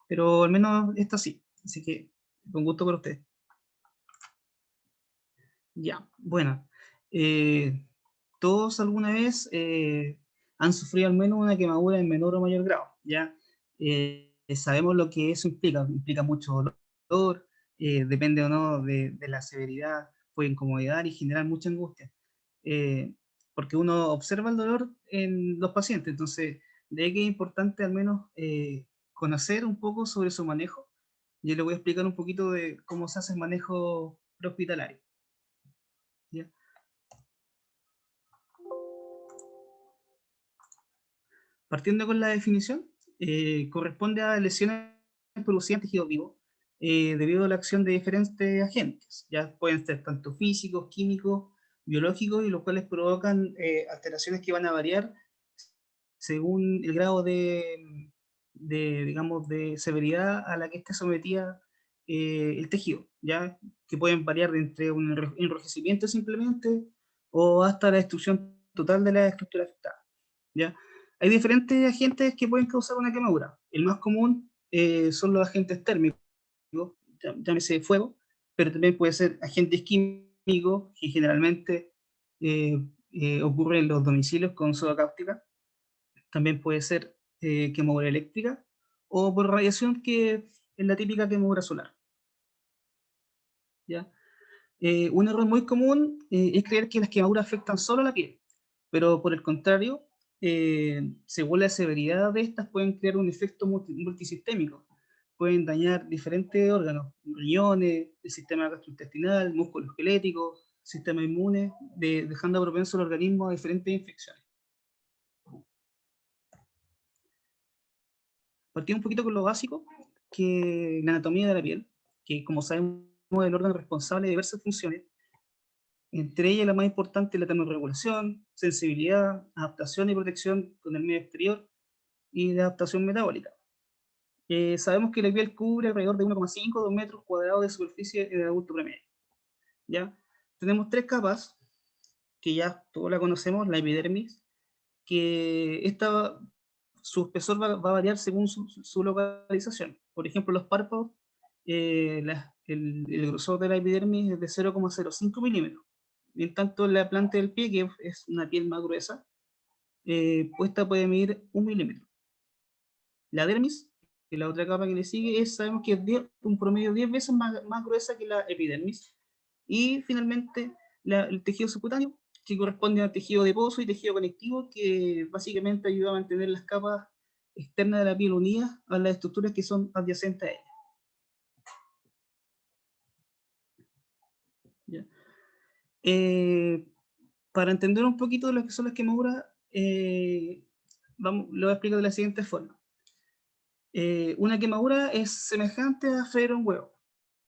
pero al menos esta sí, así que con gusto para usted. Ya, bueno, todos alguna vez han sufrido al menos una quemadura en menor o mayor grado, ¿ya? Sabemos lo que eso implica mucho dolor, depende o no de la severidad, puede incomodar y generar mucha angustia, eh, porque uno observa el dolor en los pacientes, entonces de ahí que es importante al menos conocer un poco sobre su manejo. Yo le voy a explicar un poquito de cómo se hace el manejo prehospitalario, ¿ya? Partiendo con la definición, corresponde a lesiones producidas en tejido vivo debido a la acción de diferentes agentes, ya pueden ser tanto físicos, químicos, biológicos, y los cuales provocan alteraciones que van a variar según el grado digamos, de severidad a la que esté sometida el tejido, ya que pueden variar de entre un enrojecimiento simplemente o hasta la destrucción total de la estructura afectada, ¿ya? Hay diferentes agentes que pueden causar una quemadura. El más común son los agentes térmicos, llámese fuego, pero también puede ser agentes químicos, que generalmente ocurren en los domicilios con soda cáustica. También puede ser quemadura eléctrica o por radiación, que es la típica quemadura solar, ¿ya? Un error muy común es creer que las quemaduras afectan solo a la piel, pero por el contrario, según la severidad de estas, pueden crear un efecto multisistémico. Pueden dañar diferentes órganos, riñones, el sistema gastrointestinal, músculos esqueléticos, sistema inmune, dejando propenso al organismo a diferentes infecciones. Partimos un poquito con lo básico, que la anatomía de la piel, que como sabemos es el órgano responsable de diversas funciones. Entre ellas, la más importante es la termorregulación, sensibilidad, adaptación y protección con el medio exterior y la adaptación metabólica. Sabemos que la piel cubre alrededor de 1,5 a 2 metros cuadrados de superficie en el adulto promedio, ¿ya? Tenemos tres capas, que ya todos la conocemos, la epidermis, que su espesor va a variar según su localización. Por ejemplo, los párpados, el grosor de la epidermis es de 0,05 milímetros. En tanto, la planta del pie, que es una piel más gruesa, esta puede medir 1 milímetro. La dermis, que es la otra capa que le sigue, sabemos que es un promedio 10 veces más gruesa que la epidermis. Y finalmente, el tejido subcutáneo, que corresponde al tejido adiposo y tejido conectivo, que básicamente ayuda a mantener las capas externas de la piel unidas a las estructuras que son adyacentes a ella. ¿Ya? Para entender un poquito de lo que son las quemaduras, lo voy a explicar de la siguiente forma. Una quemadura es semejante a freír un huevo.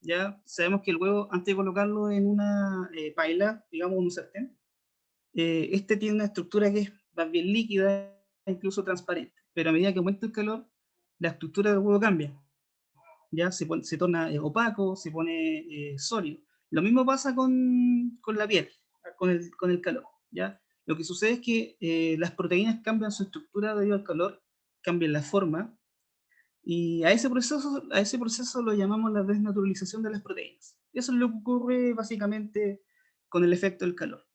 Ya sabemos que el huevo, antes de colocarlo en una paila, digamos un sartén, este tiene una estructura que es más bien líquida, incluso transparente, pero a medida que aumenta el calor, la estructura del huevo cambia, ya se torna opaco, se pone sólido. Lo mismo pasa con la piel, con el calor, ¿ya? Lo que sucede es que las proteínas cambian su estructura debido al calor, cambian la forma, y a ese proceso lo llamamos la desnaturalización de las proteínas. Eso es lo que ocurre básicamente con el efecto del calor.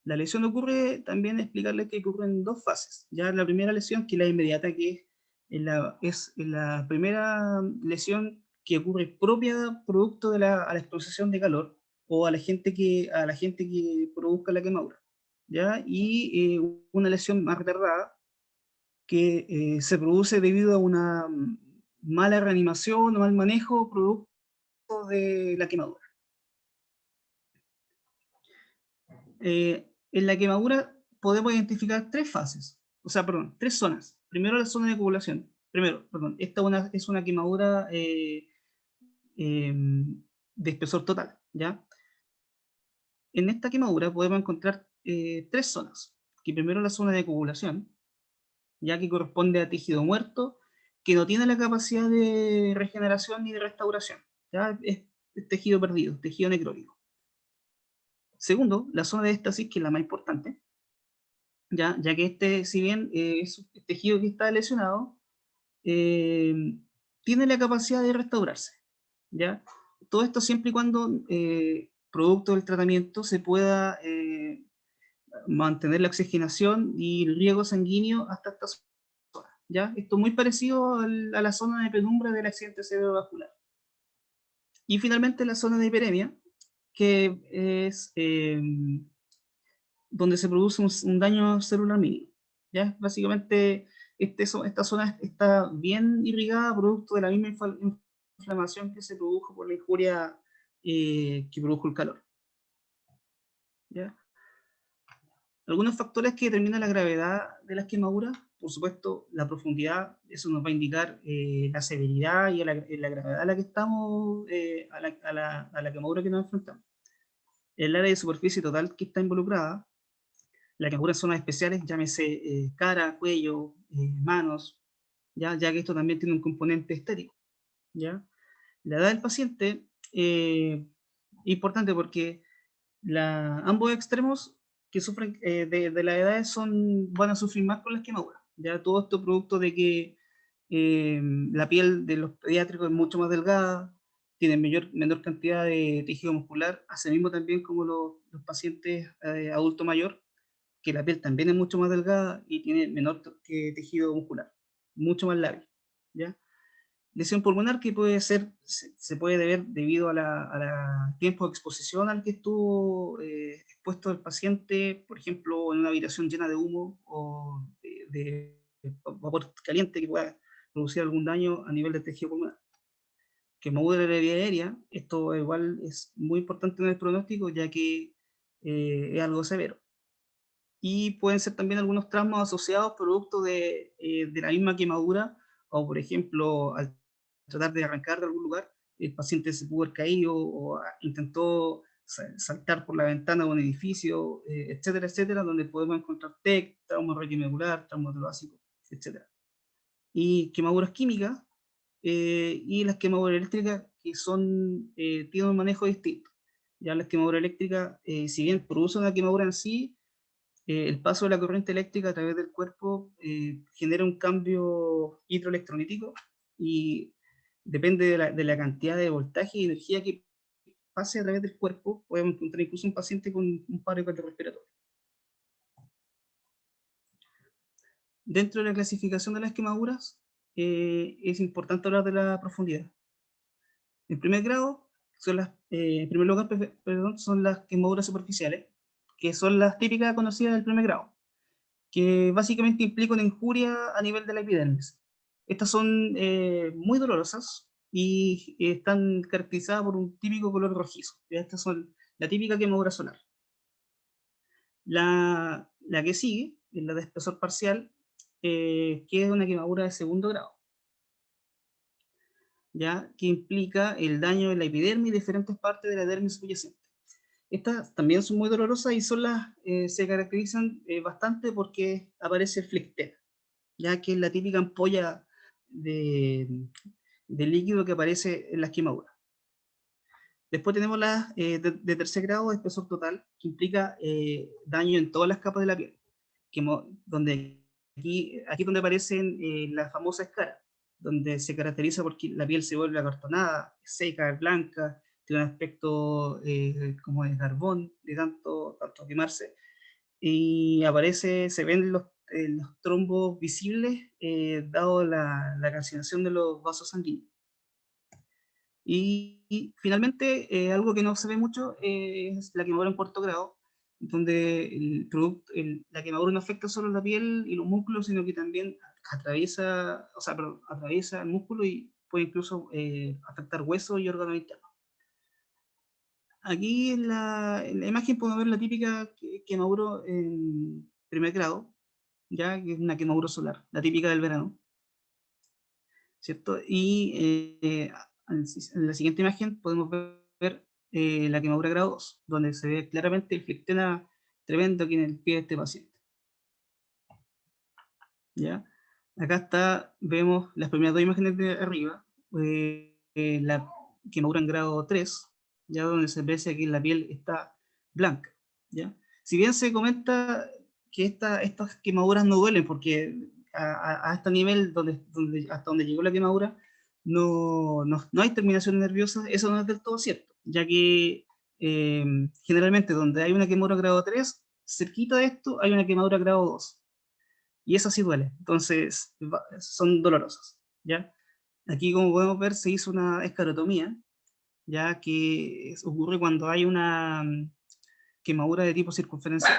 La lesión ocurre, también explicarles que ocurre en dos fases. Ya la primera lesión, que es la inmediata, que es la primera lesión que ocurre propia producto de a la exposición de calor o a la gente que produzca la quemadura, ¿ya? Y una lesión más retardada que se produce debido a una mala reanimación o mal manejo producto de la quemadura. En la quemadura podemos identificar tres fases, o sea, perdón, tres zonas. Primero la zona de coagulación. Esta es una quemadura eh, de espesor total, ¿ya? En esta quemadura podemos encontrar tres zonas. Que primero la zona de coagulación, ya que corresponde a tejido muerto, que no tiene la capacidad de regeneración ni de restauración. ¿Ya? Es tejido perdido, tejido necrótico. Segundo, la zona de éstasis, que es la más importante, ya que si bien es un tejido que está lesionado, tiene la capacidad de restaurarse, ¿ya? Todo esto siempre y cuando, producto del tratamiento, se pueda mantener la oxigenación y el riego sanguíneo hasta esta zona, ¿ya? Esto es muy parecido a la zona de penumbra del accidente cerebrovascular. Y finalmente la zona de hiperemia, que es donde se produce un daño celular mínimo, ¿ya? Básicamente, esta zona está bien irrigada producto de la misma inflamación que se produjo por la injuria que produjo el calor, ¿ya? Algunos factores que determinan la gravedad de las quemaduras, por supuesto, la profundidad, eso nos va a indicar la severidad y la gravedad a la que estamos, a la quemadura que nos enfrentamos. El área de superficie total que está involucrada, la quemadura en zonas especiales, llámese cara, cuello, manos, ya que esto también tiene un componente estético, ¿ya? La edad del paciente, importante porque ambos extremos que sufren de las edades van a sufrir más con las quemaduras. Ya todo esto producto de que la piel de los pediátricos es mucho más delgada, tiene menor cantidad de tejido muscular, asimismo también como los pacientes adulto mayor, que la piel también es mucho más delgada y tiene menor tejido muscular, mucho más lábil, ¿ya? Lesión pulmonar que puede ser, se puede deber debido a la tiempo de exposición al que estuvo expuesto el paciente, por ejemplo, en una habitación llena de humo o de vapor caliente que pueda producir algún daño a nivel del tejido pulmonar. Quemadura de la vía aérea, esto igual es muy importante en el pronóstico ya que es algo severo. Y pueden ser también algunos traumas asociados producto de la misma quemadura, o por ejemplo, al tratar de arrancar de algún lugar, el paciente se pudo haber caído o intentó saltar por la ventana de un edificio, etcétera, etcétera, donde podemos encontrar TEC, trauma retinomedular, trauma torácico, etcétera. Y quemaduras químicas y las quemaduras eléctricas que tienen un manejo distinto. Ya las quemaduras eléctricas, si bien producen una quemadura en sí, el paso de la corriente eléctrica a través del cuerpo genera un cambio hidroelectrolítico y depende de la cantidad de voltaje y energía que pase a través del cuerpo, podemos encontrar incluso un paciente con un paro cardiorrespiratorio. Dentro de la clasificación de las quemaduras, es importante hablar de la profundidad. En primer grado, en primer lugar, perdón, son las quemaduras superficiales, que son las típicas conocidas del primer grado, que básicamente implica una injuria a nivel de la epidermis. Estas son muy dolorosas y están caracterizadas por un típico color rojizo. Estas son la típica quemadura solar. La que sigue es la de espesor parcial, que es una quemadura de segundo grado, ¿ya? Que implica el daño en la epidermis y diferentes partes de la dermis subyacente. Estas también son muy dolorosas y se caracterizan bastante porque aparece el flicter, ya que es la típica ampolla de, de líquido que aparece en las quemaduras. Después tenemos las de tercer grado de espesor total, que implica daño en todas las capas de la piel, donde aquí donde aparecen las famosas escaras, donde se caracteriza porque la piel se vuelve acartonada, seca, blanca, tiene un aspecto como de carbón, de tanto quemarse, y se ven los trombos visibles dado la calcinación de los vasos sanguíneos. Y finalmente, algo que no se ve mucho es la quemadura en cuarto grado, donde la quemadura no afecta solo la piel y los músculos, sino que también atraviesa el músculo y puede incluso afectar huesos y órganos internos. Aquí en la imagen podemos ver la típica quemadura en primer grado, ya que es una quemadura solar, la típica del verano, ¿cierto? Y en la siguiente imagen podemos ver la quemadura grado 2, donde se ve claramente el flictema tremendo aquí en el pie de este paciente, ¿ya? Acá vemos las primeras dos imágenes de arriba, la quemadura en grado 3, ya donde se aprecia que la piel está blanca, ¿ya? Si bien se comenta que estas quemaduras no duelen porque a este nivel hasta donde llegó la quemadura, no hay terminación nerviosa, eso no es del todo cierto, ya que generalmente donde hay una quemadura grado 3, cerquita de esto hay una quemadura grado 2, y esa sí duele, entonces son dolorosas, ¿ya? Aquí, como podemos ver, se hizo una esclerotomía, ya que ocurre cuando hay una quemadura de tipo circunferencial,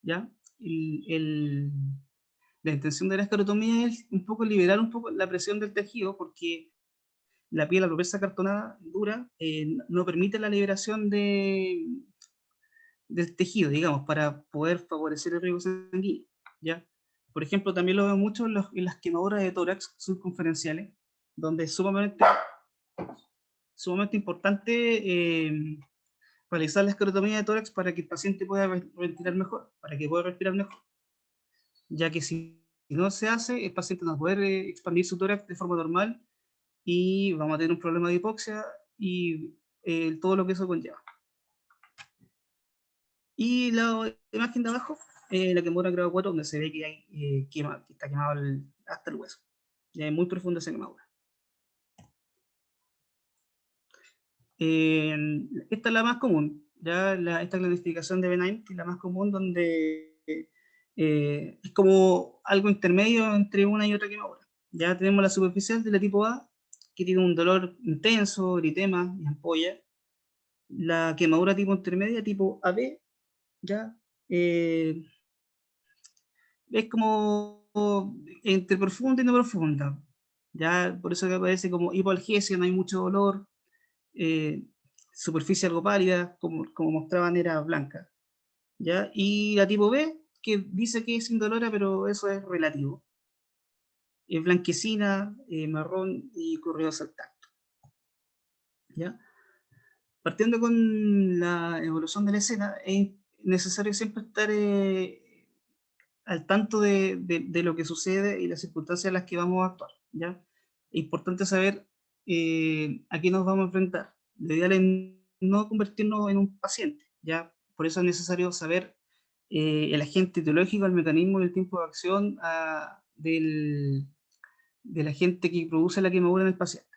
¿ya? El, el- la intención de la esclerotomía es un poco liberar un poco la presión del tejido, porque la piel, al volverse acartonada, dura, no permite la liberación del tejido, digamos, para poder favorecer el riego sanguíneo, ¿ya? Por ejemplo, también lo veo mucho en las quemaduras de tórax circunferenciales, donde es sumamente importante realizar la esclerotomía de tórax para que el paciente pueda respirar mejor, para que pueda respirar mejor, ya que si no se hace, el paciente no va a poder expandir su tórax de forma normal y vamos a tener un problema de hipoxia y todo lo que eso conlleva. Y la imagen de abajo, la quemadura grado 4, donde se ve que, que está quemado hasta el hueso. Ya es muy profunda esa quemadura. Esta es la más común, ya esta clasificación de Benign es la más común, donde es como algo intermedio entre una y otra quemadura. Ya tenemos la superficial de la tipo A, que tiene un dolor intenso, eritema y ampolla. La quemadura tipo intermedia, tipo AB, ya es como entre profunda y no profunda. Ya por eso que aparece como hipoalgesia, no hay mucho dolor, eh, superficie algo pálida, como mostraban, era blanca. ¿Ya? Y la tipo B, que dice que es indolora, pero eso es relativo. Es blanquecina, marrón y correosa al tacto. ¿Ya? Partiendo con la evolución de la escena, es necesario siempre estar al tanto de lo que sucede y las circunstancias en las que vamos a actuar, ¿ya? Es importante saber a qué nos vamos a enfrentar. Lo ideal es no convertirnos en un paciente, ¿ya? Por eso es necesario saber el agente etiológico, el mecanismo y el tiempo de acción del agente que produce la quemadura en el paciente.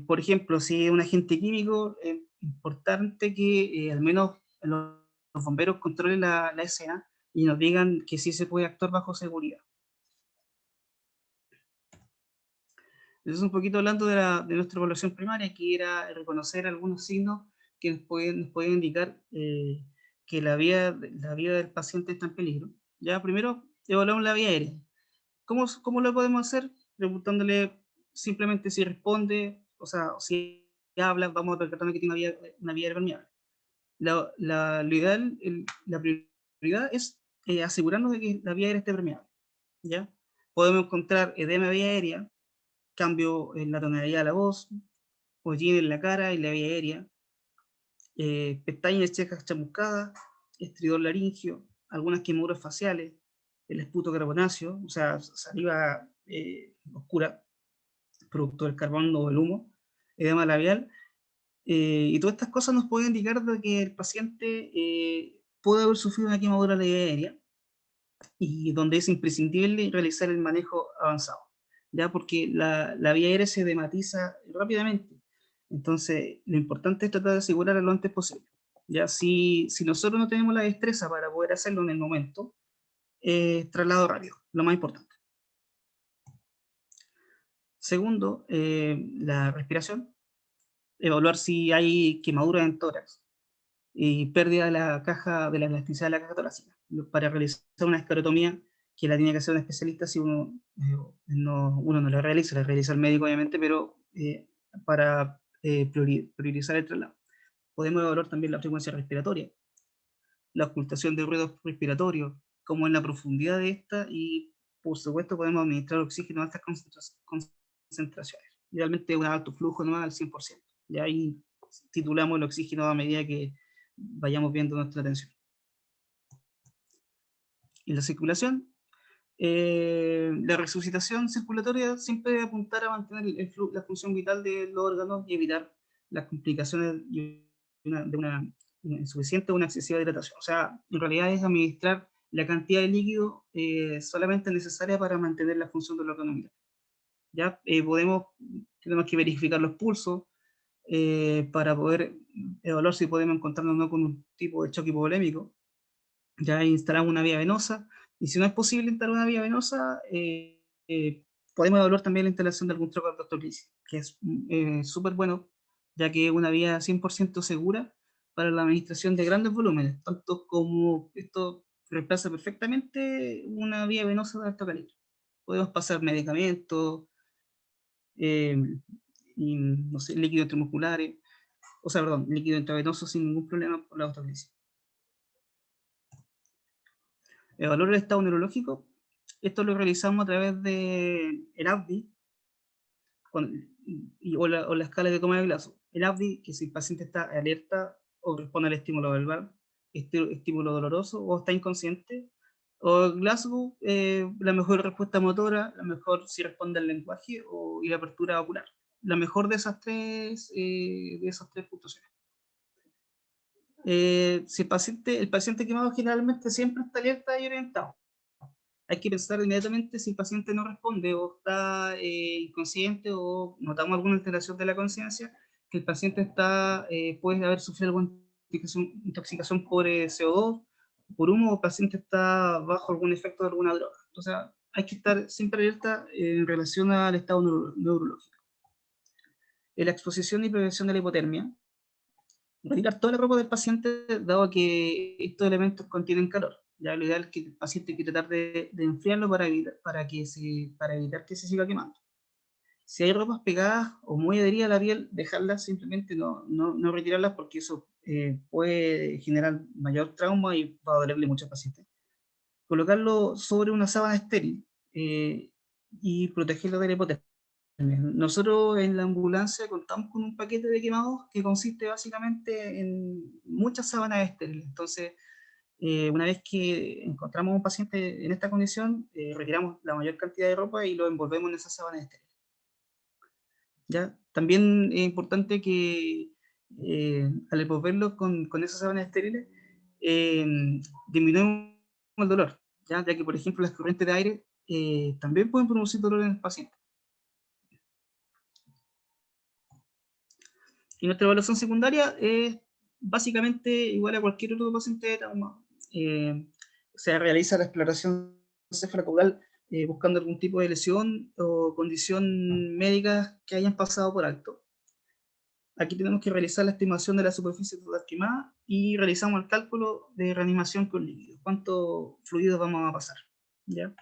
Por ejemplo, si es un agente químico, es importante que al menos los bomberos controlen la escena y nos digan que sí se puede actuar bajo seguridad. Entonces, un poquito hablando de nuestra evaluación primaria, que era reconocer algunos signos que nos pueden indicar que la vida del paciente está en peligro. Ya, primero, evaluamos la vía aérea. ¿Cómo lo podemos hacer? Preguntándole simplemente si responde, o sea, si habla, vamos a percatarnos que tiene una vía aérea permeable. Lo ideal, la prioridad es asegurarnos de que la vía aérea esté permeable, ¿ya? Podemos encontrar edema vía aérea, cambio en la tonalidad de la voz, hollín en la cara y la vía aérea, pestañas checas chamuscadas, estridor laringio, algunas quemaduras faciales, el esputo carbonáceo, o sea, saliva oscura, producto del carbón o del humo, edema labial, y todas estas cosas nos pueden indicar de que el paciente puede haber sufrido una quemadura de la vía aérea y donde es imprescindible realizar el manejo avanzado, ¿ya? Porque la vía aérea se dematiza rápidamente. Entonces, lo importante es tratar de asegurar lo antes posible. Ya, si nosotros no tenemos la destreza para poder hacerlo en el momento, traslado rápido, lo más importante. Segundo, la respiración, evaluar si hay quemadura en tórax y pérdida de la elasticidad de la caja torácica, para realizar una esclerotomía que la tiene que hacer un especialista si uno no la realiza el médico obviamente, pero para priorizar el traslado. Podemos evaluar también la frecuencia respiratoria, la ocultación de ruidos respiratorios, como en la profundidad de esta, y por supuesto podemos administrar oxígeno a estas concentraciones. Idealmente un alto flujo nomás al 100%. Y ahí titulamos el oxígeno a medida que vayamos viendo nuestra tensión. Y la circulación, la resucitación circulatoria siempre debe apuntar a mantener la función vital de los órganos y evitar las complicaciones de una insuficiente o una excesiva hidratación. O sea, en realidad es administrar la cantidad de líquido solamente necesaria para mantener la función del órgano vital. ¿Ya? Tenemos que verificar los pulsos para poder evaluar si podemos encontrarnos o no con un tipo de choque hipovolémico. Ya instalamos una vía venosa, y si no es posible instalar una vía venosa, podemos evaluar también la instalación de algún trocar de ortoplicia, que es súper bueno, ya que es una vía 100% segura para la administración de grandes volúmenes, tanto como esto reemplaza perfectamente una vía venosa de alto calibre. Podemos pasar medicamentos, eh, y, no sé, líquidos intramusculares, o sea, perdón, líquido intravenoso sin ningún problema por la ortoplicia. Evaluar el estado neurológico, esto lo realizamos a través de el ABDI o la escala de toma de Glasgow. El ABDI, que si el paciente está alerta o responde al estímulo verbal, estímulo doloroso o está inconsciente, o Glasgow, la mejor respuesta motora, la mejor si responde al lenguaje y la apertura ocular. La mejor de esas tres puntuaciones. Si el paciente quemado generalmente siempre está alerta y orientado. Hay que pensar inmediatamente si el paciente no responde o está inconsciente o notamos alguna alteración de la conciencia, que el paciente puede haber sufrido alguna intoxicación por CO2, por humo, o el paciente está bajo algún efecto de alguna droga. O sea, hay que estar siempre alerta en relación al estado neurológico. En la exposición y prevención de la hipotermia, retirar toda la ropa del paciente, dado que estos elementos contienen calor. Ya lo ideal es que el paciente hay que tratar de enfriarlo para evitar que se siga quemando. Si hay ropas pegadas o muy adheridas a la piel, dejarlas, simplemente no retirarlas, porque eso puede generar mayor trauma y va a dolerle mucho al paciente. Colocarlo sobre una sábana estéril y protegerlo de la hipotermia. Nosotros en la ambulancia contamos con un paquete de quemados que consiste básicamente en muchas sábanas estériles. Entonces, una vez que encontramos un paciente en esta condición, retiramos la mayor cantidad de ropa y lo envolvemos en esas sábanas estériles. ¿Ya? También es importante que al envolverlo con esas sábanas estériles, disminuimos el dolor, ya que, por ejemplo, las corrientes de aire también pueden producir dolor en el paciente. Y nuestra evaluación secundaria es básicamente igual a cualquier otro paciente de trauma. Se realiza la exploración cefalocaudal buscando algún tipo de lesión o condición médica que hayan pasado por alto. Aquí tenemos que realizar la estimación de la superficie total quemada y realizamos el cálculo de reanimación con líquido. ¿Cuánto fluido vamos a pasar? ¿Ya?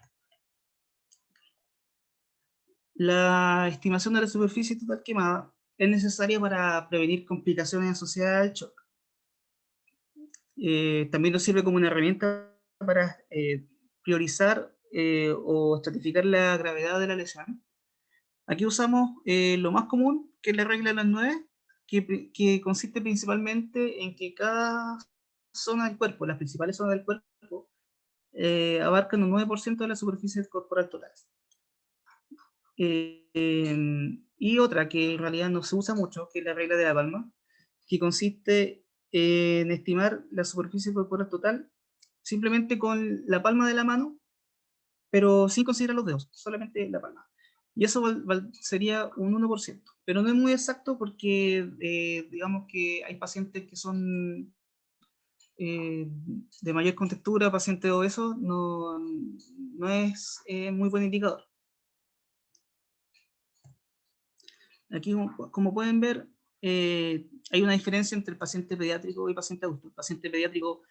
La estimación de la superficie total quemada es necesaria para prevenir complicaciones asociadas al shock. También nos sirve como una herramienta para priorizar o estratificar la gravedad de la lesión. Aquí usamos lo más común, que es la regla de las 9, que consiste principalmente en que cada zona del cuerpo, las principales zonas del cuerpo, abarcan un 9% de la superficie corporal total. Y otra que en realidad no se usa mucho, que es la regla de la palma, que consiste en estimar la superficie corporal total simplemente con la palma de la mano, pero sin considerar los dedos, solamente la palma. Y eso sería un 1%, pero no es muy exacto porque digamos que hay pacientes que son de mayor contextura, pacientes obesos, no es muy buen indicador. Aquí, como pueden ver, hay una diferencia entre el paciente pediátrico y el paciente adulto. El paciente pediátrico,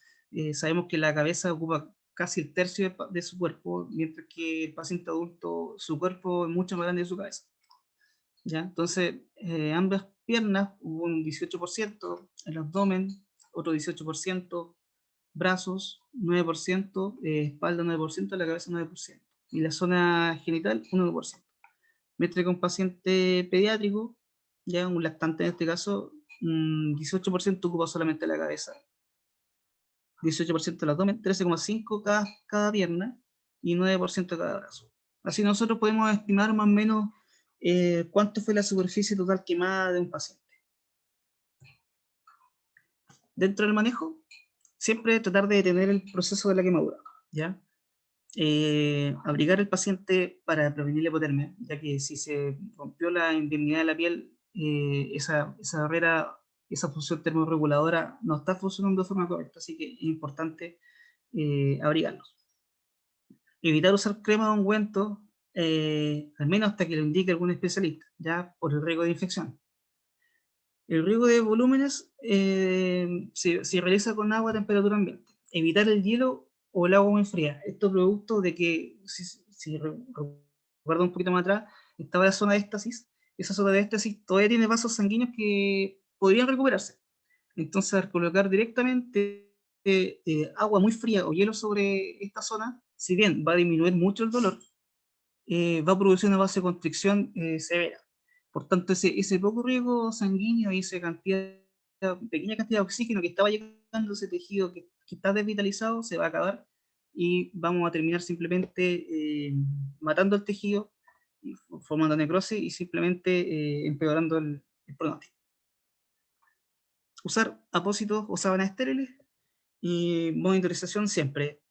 sabemos que la cabeza ocupa casi el tercio de su cuerpo, mientras que el paciente adulto, su cuerpo es mucho más grande que su cabeza. ¿Ya? Entonces, ambas piernas hubo un 18%, el abdomen otro 18%, brazos 9%, espalda 9%, la cabeza 9%, y la zona genital 1%. Mientras que un paciente pediátrico, ya un lactante en este caso, 18% ocupa solamente la cabeza, 18% el abdomen, 13,5% cada pierna y 9% cada brazo. Así nosotros podemos estimar más o menos cuánto fue la superficie total quemada de un paciente. Dentro del manejo, siempre tratar de detener el proceso de la quemadura. ¿ya? Abrigar al paciente para prevenir la hipotermia, ya que si se rompió la indemnidad de la piel, esa barrera, esa función termorreguladora no está funcionando de forma correcta, así que es importante abrigarlos. Evitar usar crema o ungüento, al menos hasta que lo indique algún especialista, ya por el riesgo de infección. El riego de volúmenes se realiza con agua a temperatura ambiente. Evitar el hielo o el agua muy fría. Esto producto de que, si recuerdo un poquito más atrás, estaba la zona de éxtasis. Esa zona de éxtasis todavía tiene vasos sanguíneos que podrían recuperarse. Entonces, al colocar directamente agua muy fría o hielo sobre esta zona, si bien va a disminuir mucho el dolor, va a producir una vasoconstricción severa. Por tanto, ese poco riego sanguíneo y esa pequeña cantidad de oxígeno que estaba llegando a ese tejido que está desvitalizado se va a acabar y vamos a terminar simplemente matando el tejido, formando necrosis y simplemente empeorando el pronóstico. Usar apósitos o sábanas estériles y monitorización siempre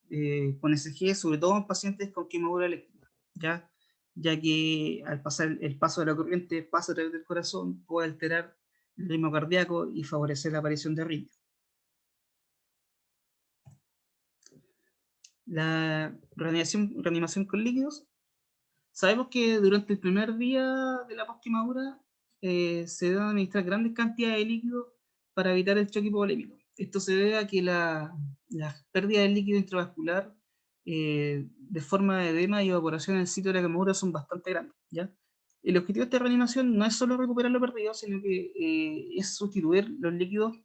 con SG, sobre todo en pacientes con quemadura eléctrica, ya que al pasar el paso de la corriente pasa a través del corazón, puede alterar el ritmo cardíaco y favorecer la aparición de arritmia. La reanimación con líquidos. Sabemos que durante el primer día de la postquemadura se deben administrar grandes cantidades de líquido para evitar el choque hipovolémico. Esto se debe a que la pérdida de líquido intravascular de forma de edema y evaporación en el sitio de la quemadura son bastante grandes, ¿ya? El objetivo de esta reanimación no es solo recuperar lo perdido, sino que es sustituir los líquidos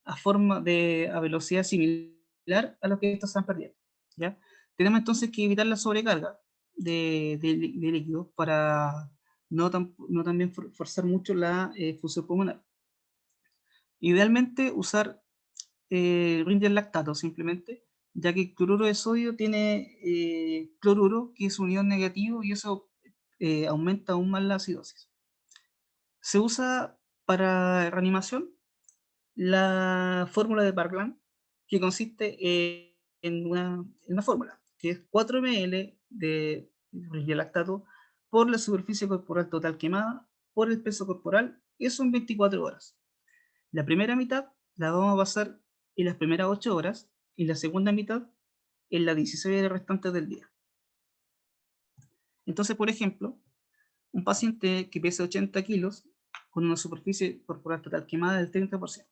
a velocidad similar a lo que estos están perdiendo, ¿ya? Tenemos entonces que evitar la sobrecarga de líquidos para no también forzar mucho la fusión pulmonar. Idealmente usar Ringer lactato simplemente, ya que el cloruro de sodio tiene cloruro, que es un ion negativo, y eso aumenta aún más la acidosis. Se usa para reanimación la fórmula de Parkland, que consiste en una fórmula, que es 4 ml de lactato por la superficie corporal total quemada, por el peso corporal, eso en 24 horas. La primera mitad la vamos a pasar en las primeras 8 horas y la segunda mitad en las 16 horas restantes del día. Entonces, por ejemplo, un paciente que pesa 80 kilos con una superficie corporal total quemada del 30%.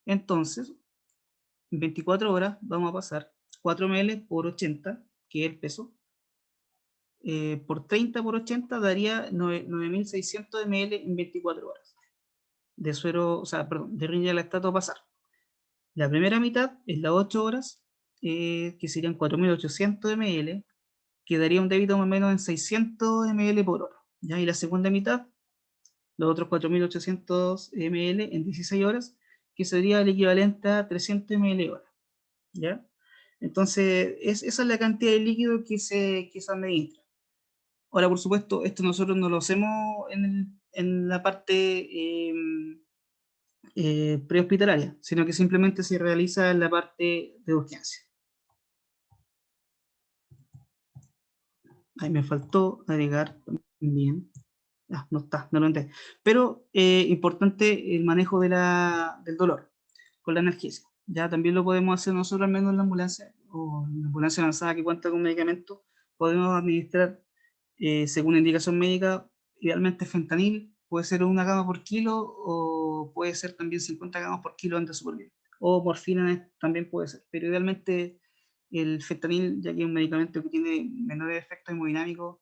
Entonces, en 24 horas vamos a pasar 4 ml por 80, que es el peso, por 30 por 80 daría 9.600 ml en 24 horas de suero, o sea, perdón, de riña de lactato a pasar. La primera mitad es las 8 horas, que serían 4.800 ml, que daría un débito más o menos en 600 ml por hora, ¿ya? Y la segunda mitad, los otros 4.800 ml en 16 horas, que sería el equivalente a 300 ml hora, ¿ya? Entonces, esa es la cantidad de líquido que se administra. Ahora, por supuesto, esto nosotros no lo hacemos en la parte prehospitalaria, sino que simplemente se realiza en la parte de urgencia. Ahí me faltó agregar también. Ah, no está, no lo entré. Pero importante el manejo del dolor con la analgesia. Ya también lo podemos hacer nosotros, al menos en la ambulancia, o en la ambulancia avanzada que cuenta con medicamentos, podemos administrar según indicación médica, idealmente fentanil, puede ser 1 gramo por kilo o puede ser también 50 gramos por kilo antes súper bien. O morfina también puede ser, pero idealmente el fentanil, ya que es un medicamento que tiene menores efectos hemodinámicos,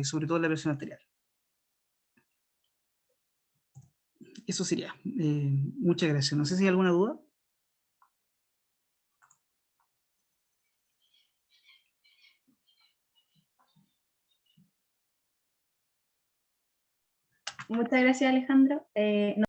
sobre todo en la presión arterial. Eso sería. Muchas gracias. No sé si hay alguna duda. Muchas gracias, Alejandro.